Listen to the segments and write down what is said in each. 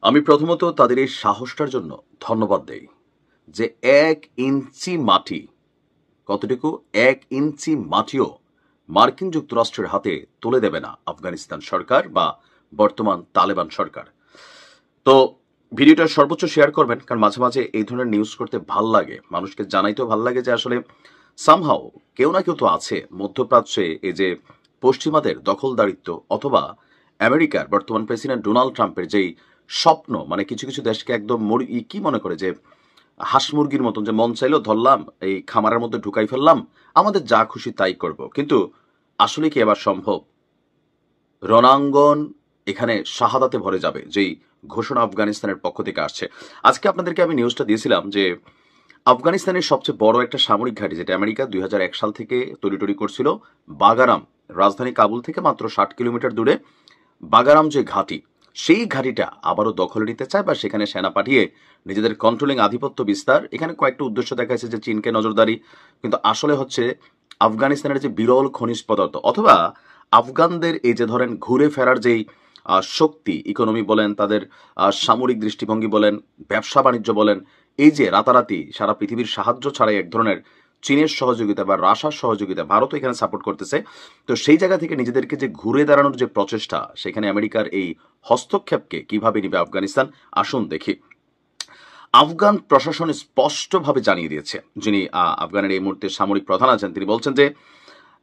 আমি প্রথমত তাদের এই সাহসটার জন্য ধন্যবাদ দেই যে ১ ইঞ্চি মাটি, কতটুকু ১ ইঞ্চি মাটিও মার্কিন যুক্তরাষ্ট্রের হাতে তুলে দেবে না আফগানিস্তান সরকার বা বর্তমান তালেবান সরকার। তো ভিডিওটা সর্বোচ্চ শেয়ার করবেন, কারণ মাঝে মাঝে এই ধরনের নিউজ করতে ভাল লাগে, মানুষকে জানাইতেও ভাল লাগে যে আসলে সামহাও কেউ না কেউ তো আছে মধ্যপ্রাচ্যে এই যে পশ্চিমাদের দখলদারিত্ব অথবা আমেরিকার বর্তমান প্রেসিডেন্ট ডোনাল্ড ট্রাম্পের যেই স্বপ্ন, মানে কিছু কিছু দেশকে একদম কি মনে করে যে হাঁস মুরগির মতন, যে মন চাইলেও ধরলাম, এই খামারের মধ্যে ঢুকাই ফেললাম, আমাদের যা খুশি তাই করব। কিন্তু আসলে কি এবার সম্ভব? রণাঙ্গন এখানে শাহাদাতে ভরে যাবে, যেই ঘোষণা আফগানিস্তানের পক্ষ থেকে আসছে। আজকে আপনাদেরকে আমি নিউজটা দিয়েছিলাম যে আফগানিস্তানের সবচেয়ে বড় একটা সামরিক ঘাঁটি, যেটা আমেরিকা ২০০১ সাল থেকে তৈরি করছিল, বাগারাম, রাজধানী কাবুল থেকে মাত্র ৬০ কিলোমিটার দূরে বাগারাম যে ঘাঁটি, সেই ঘাঁটিটা আবারও দখলে নিতে চায় বা সেখানে সেনা পাঠিয়ে নিজেদের কন্ট্রোলিং আধিপত্য বিস্তার। এখানে কয়েকটা উদ্দেশ্য দেখা যাচ্ছে, যে চীনকে নজরদারি, কিন্তু আসলে হচ্ছে আফগানিস্তানের যে বিরল খনিজ পদার্থ অথবা আফগানদের এই যে ধরেন ঘুরে ফেরার যেই শক্তি, ইকোনমি বলেন, তাদের সামরিক দৃষ্টিভঙ্গি বলেন, ব্যবসা বাণিজ্য বলেন, এই যে রাতারাতি সারা পৃথিবীর সাহায্য ছাড়াই এক ধরনের চীনের সহযোগিতা বা রাশার সহযোগিতা, ভারতও এখানে সাপোর্ট করতেছে। তো সেই জায়গা থেকে নিজেদেরকে যে ঘুরে দাঁড়ানোর যে প্রচেষ্টা, সেখানে আমেরিকার এই হস্তক্ষেপকে কিভাবে নিবে আফগানিস্তান, আসুন দেখি। আফগান প্রশাসন স্পষ্টভাবে জানিয়ে দিয়েছে, যিনি আফগানের এই মুহূর্তে সামরিক প্রধান আছেন, তিনি বলছেন যে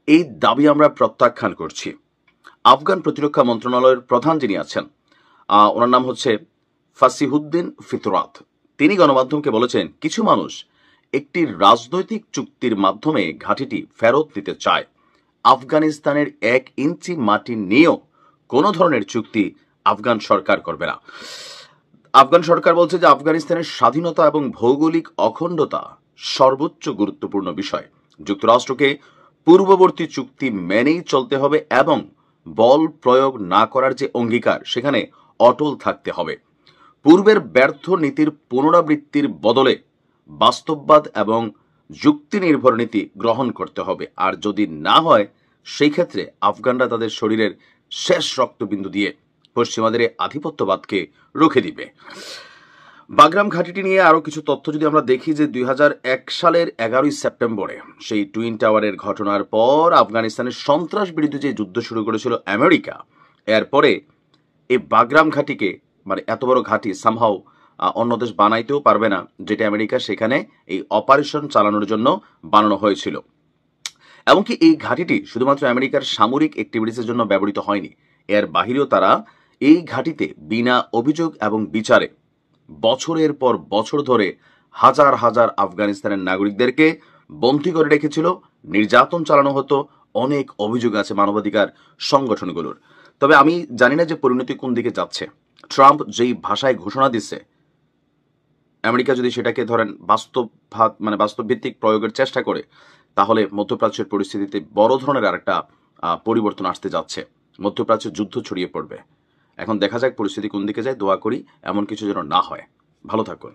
এই দাবি আমরা প্রত্যাখ্যান করছি। আফগান প্রতিরক্ষা মন্ত্রণালয়ের প্রধান যিনি আছেন, ওনার নাম হচ্ছে ফাসিহুদ্দিন ফিতরাত, তিনি গণমাধ্যমকে বলেছেন, কিছু মানুষ একটি রাজনৈতিক চুক্তির মাধ্যমে ঘাঁটিটি ফেরত নিতে চায়। আফগানিস্তানের ১ ইঞ্চি মাটি নিয়েও কোনো ধরনের চুক্তি আফগান সরকার করবে না। আফগান সরকার বলছে যে আফগানিস্তানের স্বাধীনতা এবং ভৌগোলিক অখণ্ডতা সর্বোচ্চ গুরুত্বপূর্ণ বিষয়। যুক্তরাষ্ট্রকে পূর্ববর্তী চুক্তি মেনেই চলতে হবে এবং বল প্রয়োগ না করার যে অঙ্গীকার, সেখানে অটল থাকতে হবে। পূর্বের ব্যর্থ নীতির পুনরাবৃত্তির বদলে বাস্তববাদ এবং যুক্তি নির্ভর নীতি গ্রহণ করতে হবে, আর যদি না হয় সেই ক্ষেত্রে আফগানরা তাদের শরীরের শেষ রক্তবিন্দু দিয়ে পশ্চিমাদের আধিপত্যবাদকে রুখে দিবে। বাগরাম ঘাঁটিটি নিয়ে আরো কিছু তথ্য যদি আমরা দেখি, যে ২০০১ সালের ১১ই সেপ্টেম্বরে সেই টুইন টাওয়ারের ঘটনার পর আফগানিস্তানের সন্ত্রাস বিরোধী যে যুদ্ধ শুরু করেছিল আমেরিকা, এরপরে এই বাগরাম ঘাঁটিকে, মানে এত বড় ঘাঁটি সামহাও অন্য দেশ বানাইতেও পারবে না, যেটা আমেরিকা সেখানে এই অপারেশন চালানোর জন্য বানানো হয়েছিল। এমনকি এই ঘাঁটিটি শুধুমাত্র আমেরিকার সামরিক অ্যাক্টিভিটিসের জন্য ব্যবহৃত হয়নি, এর বাহিরেও তারা এই ঘাঁটিতে বিনা অভিযোগ এবং বিচারে বছরের পর বছর ধরে হাজার হাজার আফগানিস্তানের নাগরিকদেরকে বন্দী করে রেখেছিল, নির্যাতন চালানো হতো। অনেক অভিযোগ আছে মানবাধিকার সংগঠনগুলোর। তবে আমি জানি না যে পরিণতি কোন দিকে যাচ্ছে। ট্রাম্প যেই ভাষায় ঘোষণা দিচ্ছে, আমেরিকা যদি সেটাকে ধরেন বাস্তবভিত্তিক প্রয়োগের চেষ্টা করে, তাহলে মধ্যপ্রাচ্যের পরিস্থিতিতে বড় ধরনের আরেকটা পরিবর্তন আসতে যাচ্ছে। মধ্যপ্রাচ্যে যুদ্ধ ছড়িয়ে পড়বে। এখন দেখা যাক পরিস্থিতি কোন দিকে যায়। দোয়া করি এমন কিছু যেন না হয়। ভালো থাকুন।